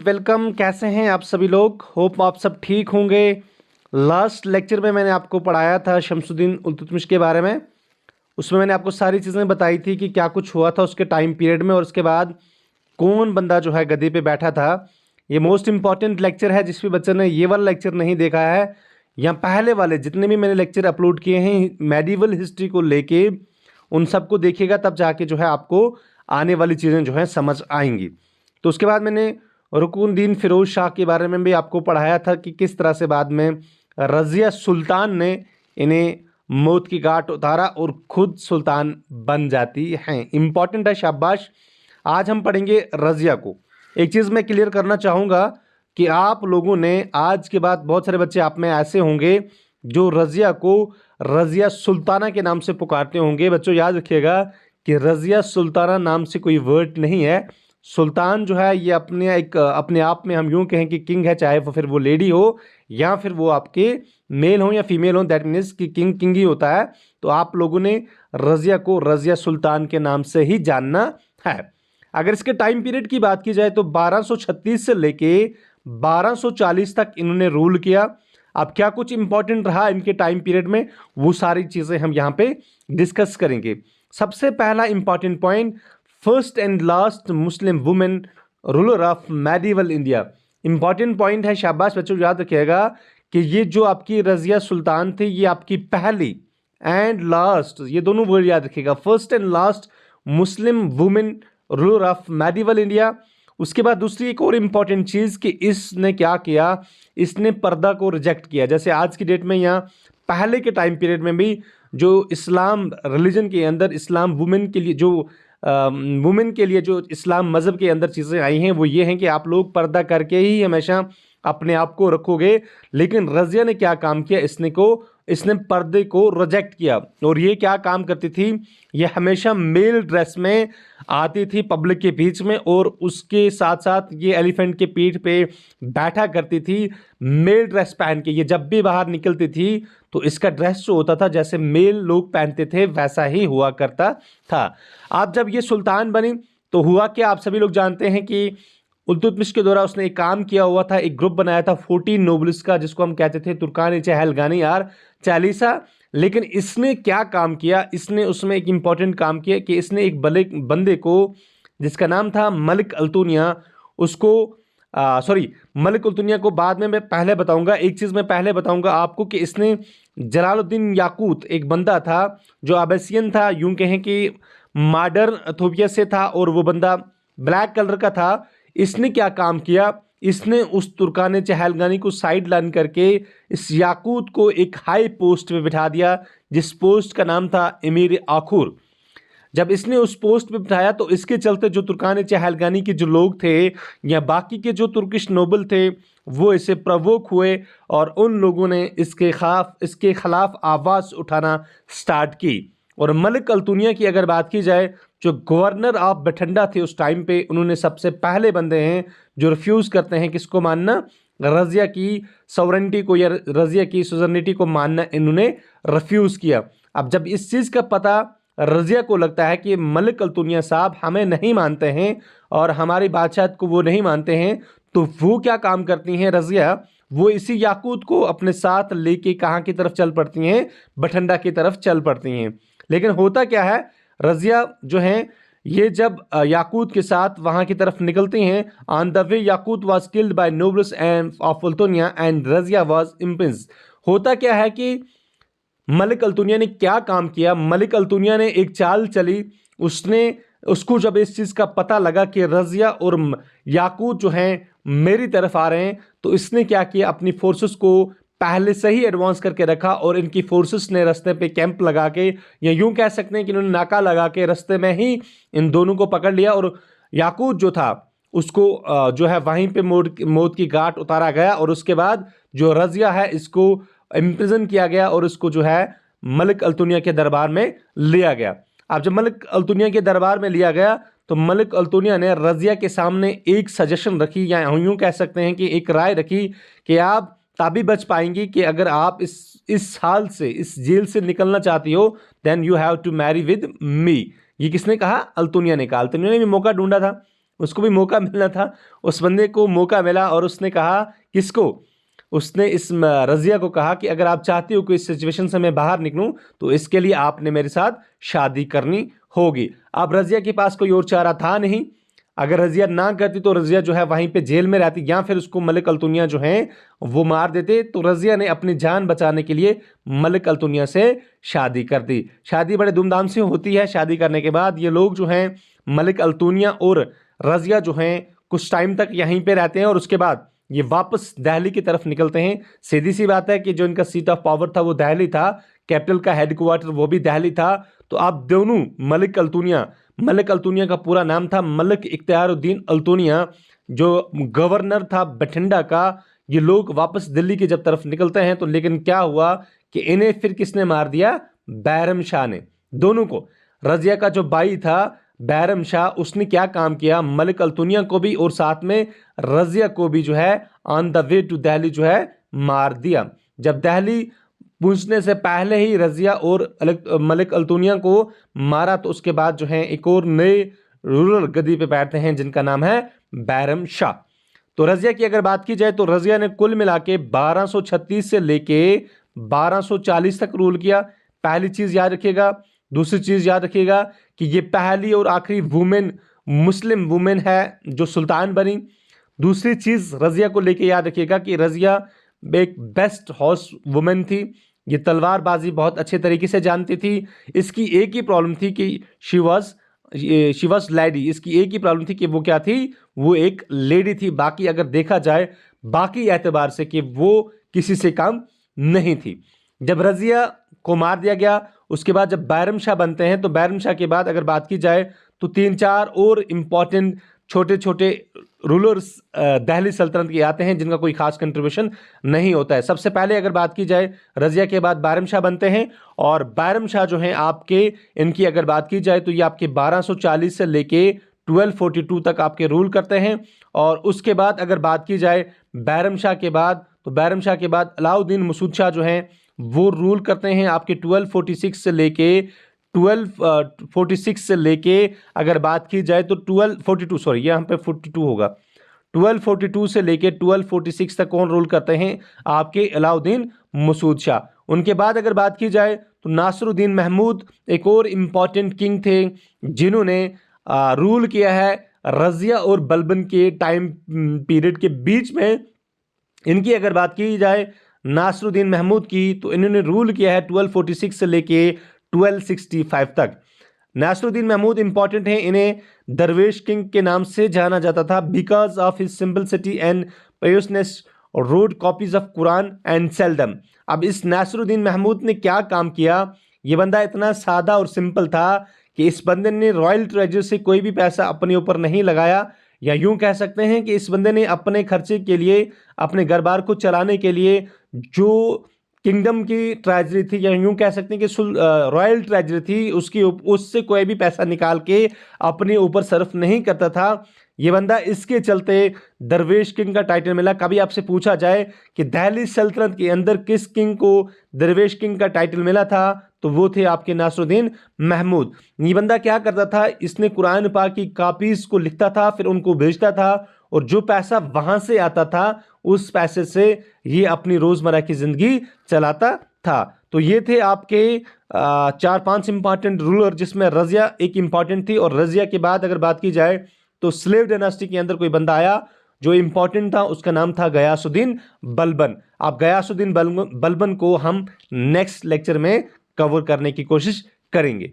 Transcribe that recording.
Welcome. कैसे हैं आप सभी लोग? होप आप सब ठीक होंगे। लास्ट लेक्चर में मैंने आपको पढ़ाया था शमसुद्दीन इल्तुतमिश के बारे में। उसमें मैंने आपको सारी चीज़ें बताई थी कि क्या कुछ हुआ था उसके टाइम पीरियड में और उसके बाद कौन बंदा जो है गद्दी पे बैठा था। ये मोस्ट इंपॉर्टेंट लेक्चर है। जिस भी बच्चे ने ये वाला लेक्चर नहीं देखा है या पहले वाले जितने भी मैंने लेक्चर अपलोड किए हैं मेडिवल हिस्ट्री को लेके, उन सबको देखिएगा, तब जाके जो है आपको आने वाली चीज़ें जो है समझ आएंगी। तो उसके बाद मैंने रुकनुद्दीन फिरोज शाह के बारे में भी आपको पढ़ाया था कि किस तरह से बाद में रज़िया सुल्तान ने इन्हें मौत की घाट उतारा और खुद सुल्तान बन जाती हैं। इम्पॉर्टेंट है, शाबाश। आज हम पढ़ेंगे रज़िया को। एक चीज़ मैं क्लियर करना चाहूँगा कि आप लोगों ने आज के बाद बहुत सारे बच्चे आप में ऐसे होंगे जो रज़िया को रज़िया सुल्ताना के नाम से पुकारते होंगे। बच्चों याद रखिएगा कि रज़िया सुल्ताना नाम से कोई वर्ड नहीं है। सुल्तान जो है ये अपने आप में हम यूँ कहें कि किंग है, चाहे फिर वो लेडी हो या फिर वो आपके मेल हो या फीमेल हो, दैट मीन्स कि किंग ही होता है। तो आप लोगों ने रज़िया को रज़िया सुल्तान के नाम से ही जानना है। अगर इसके टाइम पीरियड की बात की जाए तो 1236 से लेके 1240 तक इन्होंने रूल किया। अब क्या कुछ इंपॉर्टेंट रहा इनके टाइम पीरियड में, वो सारी चीज़ें हम यहाँ पे डिस्कस करेंगे। सबसे पहला important point, first and last Muslim women ruler of medieval India. Important point है, शाबाश बच्चों, याद रखिएगा कि ये जो आपकी रज़िया सुल्तान थी ये आपकी पहली एंड लास्ट, ये दोनों वर्ड याद रखिएगा, first and last Muslim women ruler of medieval India. उसके बाद दूसरी एक और इम्पॉर्टेंट चीज़ कि इसने क्या किया, इसने पर्दा को रिजेक्ट किया। जैसे आज की डेट में या पहले के टाइम पीरियड में भी जो इस्लाम रिलीजन के अंदर इस्लाम वुमेन के लिए जो इस्लाम मज़हब के अंदर चीज़ें आई हैं वो ये हैं कि आप लोग पर्दा करके ही हमेशा अपने आप को रखोगे। लेकिन रज़िया ने क्या काम किया, इसने पर्दे को रिजेक्ट किया। और ये क्या काम करती थी, ये हमेशा मेल ड्रेस में आती थी पब्लिक के बीच में, और उसके साथ साथ ये एलिफेंट के पीठ पे बैठा करती थी मेल ड्रेस पहन के। ये जब भी बाहर निकलती थी तो इसका ड्रेस जो होता था जैसे मेल लोग पहनते थे वैसा ही हुआ करता था। अब जब ये सुल्तान बनी तो हुआ क्या, आप सभी लोग जानते हैं कि इल्तुतमिश के द्वारा उसने एक काम किया हुआ था, एक ग्रुप बनाया था 14 नोबलिस का, जिसको हम कहते थे तुर्कान चहलगानी यार चालीसा। लेकिन इसने क्या काम किया, इसने उसमें एक इंपॉर्टेंट काम किया कि इसने एक बंदे को जिसका नाम था मलिक अल्तुनिया, उसको मलिक अल्तुनिया को बाद में मैं पहले बताऊंगा। एक चीज़ मैं पहले बताऊंगा आपको कि इसने जलालुद्दीन याकूत, एक बंदा था जो अबेसियन था, यूं कहें कि मॉडर्न इथोपिया से था, और वो बंदा ब्लैक कलर का था। इसने क्या काम किया, इसने उस तुर्कान चहलगानी को साइड लाइन करके इस याकूत को एक हाई पोस्ट पे बिठा दिया, जिस पोस्ट का नाम था एमीर आखुर। जब इसने उस पोस्ट पे बिठाया तो इसके चलते जो तुर्कान चहलगानी के जो लोग थे या बाकी के जो तुर्किश नोबल थे वो इसे प्रवोक हुए और उन लोगों ने इसके खिलाफ आवाज़ उठाना स्टार्ट की। और मलिक अल्तुनिया की अगर बात की जाए, जो गवर्नर ऑफ बठिंडा थे उस टाइम पे, उन्होंने सबसे पहले बंदे हैं जो रिफ्यूज़ करते हैं किसको मानना, रज़िया की सॉवरेनिटी को या रज़िया की सुजर्निटी को मानना इन्होंने रिफ्यूज़ किया। अब जब इस चीज़ का पता रज़िया को लगता है कि मलिक अल्तुनिया साहब हमें नहीं मानते हैं और हमारी बादशाहत को वो नहीं मानते हैं, तो वो क्या काम करती हैं रज़िया, वो इसी याकूत को अपने साथ लेके कहाँ की तरफ चल पड़ती हैं, बठिंडा की तरफ चल पड़ती हैं। लेकिन होता क्या है, रज़िया जो हैं ये जब याकूत के साथ वहाँ की तरफ निकलती हैं, on the way Yaqut was killed by nobles and of Altunia and Razia was imprisoned. होता क्या है कि मलिक अल्तुनिया ने क्या काम किया, मलिक अल्तुनिया ने एक चाल चली, उसको जब इस चीज़ का पता लगा कि रज़िया और याकूत जो हैं मेरी तरफ आ रहे हैं, तो इसने क्या किया, अपनी फोर्सेस को पहले से ही एडवांस करके रखा और इनकी फोर्सेस ने रास्ते पे कैंप लगा के, या यूं कह सकते हैं कि इन्होंने नाका लगा के रास्ते में ही इन दोनों को पकड़ लिया। और याकूत जो था उसको जो है वहीं पे मौत की घाट उतारा गया, और उसके बाद जो रज़िया है इसको इम्प्रिजन किया गया और उसको जो है मलिक अल्तुनिया के दरबार में लिया गया। अब जब मलिक अल्तुनिया के दरबार में लिया गया तो मलिक अल्तुनिया ने रज़िया के सामने एक सजेशन रखी, या यूं कह सकते हैं कि एक राय रखी कि आप तभी बच पाएंगी कि अगर आप इस हाल से, इस जेल से निकलना चाहती हो, then you have to marry with me. ये किसने कहा, अल्तुनिया ने कहा। अल्तुनिया ने भी मौका ढूंढा था उसको भी मौका मिलना था। उस बंदे को मौका मिला और उसने कहा, किसको? उसने इस रज़िया को कहा कि अगर आप चाहती हो कि इस सिचुएशन से मैं बाहर निकलूं तो इसके लिए आपने मेरे साथ शादी करनी होगी। अब रज़िया के पास कोई और चारा था नहीं। अगर रज़िया ना करती तो रज़िया जो है वहीं पे जेल में रहती, या फिर उसको मलिक अल्तुनिया जो हैं वो मार देते। तो रज़िया ने अपनी जान बचाने के लिए मलिक अल्तुनिया से शादी कर दी। शादी बड़े धूमधाम से होती है। शादी करने के बाद ये लोग जो हैं मलिक अल्तुनिया और रज़िया जो हैं कुछ टाइम तक यहीं पे रहते हैं और उसके बाद ये वापस दिल्ली की तरफ निकलते हैं। सीधी सी बात है कि जो इनका सीट ऑफ पावर था वो दिल्ली था, कैपिटल का हेडक्वार्टर वो भी दिल्ली था। तो आप दोनों मलिक अल्तुनिया का पूरा नाम था मलिक इख्तियारुद्दीन अल्तुनिया, जो गवर्नर था बठिंडा का। ये लोग वापस दिल्ली की जब तरफ निकलते हैं तो लेकिन क्या हुआ कि इन्हें फिर किसने मार दिया? बैरम शाह ने, दोनों को। रज़िया का जो भाई था बैरम शाह, उसने क्या काम किया? मलिक अल्तुनिया को भी और साथ में रज़िया को भी जो है on the way to Delhi जो है मार दिया। जब दिल्ली पहुंचने से पहले ही रज़िया और मलिक अल्तुनिया को मारा तो उसके बाद जो है एक और नए रूलर गद्दी पे बैठते हैं जिनका नाम है बैरम शाह। तो रज़िया की अगर बात की जाए तो रज़िया ने कुल मिला के 1236 से लेके 1240 तक रूल किया। पहली चीज याद रखिएगा। दूसरी चीज याद रखिएगा कि ये पहली और आखिरी मुस्लिम वुमेन है जो सुल्तान बनी। दूसरी चीज रज़िया को लेके याद रखिएगा कि रज़िया एक बेस्ट हॉर्स वुमेन थी। ये तलवारबाजी बहुत अच्छे तरीके से जानती थी। इसकी एक ही प्रॉब्लम थी कि शी वॉज लेडी। इसकी एक ही प्रॉब्लम थी कि वो क्या थी? वो एक लेडी थी। बाकी अगर देखा जाए बाकी एतबार से कि वो किसी से कम नहीं थी। जब रज़िया को मार दिया गया उसके बाद जब बैरम शाह बनते हैं तो बैरम शाह के बाद अगर बात की जाए तो 3-4 और इम्पॉर्टेंट छोटे छोटे रूलर्स दिल्ली सल्तनत के आते हैं जिनका कोई खास कंट्रीब्यूशन नहीं होता है। सबसे पहले अगर बात की जाए रज़िया के बाद बैरम शाह बनते हैं और बैरम शाह जो हैं आपके, इनकी अगर बात की जाए तो ये आपके 1240 से लेके 1242 तक आपके रूल करते हैं। और उसके बाद अगर बात की जाए बैरम शाह के बाद तो बैरम शाह के बाद अलाउद्दीन मसूद शाह जो हैं वो रूल करते हैं आपके 1246 से लेके अगर बात की जाए तो 1242, सॉरी यहाँ पे 42 होगा, 1242 से लेके 1246 तक कौन रूल करते हैं? आपके अलाउद्दीन मसूद शाह। उनके बाद अगर बात की जाए तो नासिरुद्दीन महमूद एक और इम्पॉर्टेंट किंग थे जिन्होंने रूल किया है रज़िया और बलबन के टाइम पीरियड के बीच में। इनकी अगर बात की जाए नासिरुद्दीन महमूद की तो इन्होंने रूल किया है 1246 से लेके 1265 तक। नासिरुद्दीन महमूद इंपॉर्टेंट हैं। इन्हें दरवेश किंग के नाम से जाना जाता था because of his simplicity and piousness और wrote copies of Quran and sell them. अब इस नासिरुद्दीन महमूद ने क्या काम किया? ये बंदा इतना सादा और सिंपल था कि इस बंदे ने रॉयल ट्रेजरी से कोई भी पैसा अपने ऊपर नहीं लगाया, या यूं कह सकते हैं कि इस बंदे ने अपने खर्चे के लिए, अपने घर बार को चलाने के लिए जो किंगडम की ट्रेजरी थी, या यूं कह सकते हैं कि रॉयल ट्रेजरी थी, उससे कोई भी पैसा निकाल के अपने ऊपर सर्फ नहीं करता था ये बंदा। इसके चलते दरवेश किंग का टाइटल मिला। कभी आपसे पूछा जाए कि दिल्ली सल्तनत के अंदर किस किंग को दरवेश किंग का टाइटल मिला था तो वो थे आपके नासिरुद्दीन महमूद। ये बंदा क्या करता था? इसने कुरान पाक की कॉपीज को लिखता था, फिर उनको भेजता था, और जो पैसा वहां से आता था उस पैसे से ये अपनी रोजमर्रा की जिंदगी चलाता था। तो ये थे आपके 4-5 इंपॉर्टेंट रूलर जिसमें रज़िया एक इंपॉर्टेंट थी। और रज़िया के बाद अगर बात की जाए तो स्लेव डायनास्टी के अंदर कोई बंदा आया जो इंपॉर्टेंट था, उसका नाम था गयासुद्दीन बलबन। आप गयासुद्दीन बलबन को हम नेक्स्ट लेक्चर में कवर करने की कोशिश करेंगे।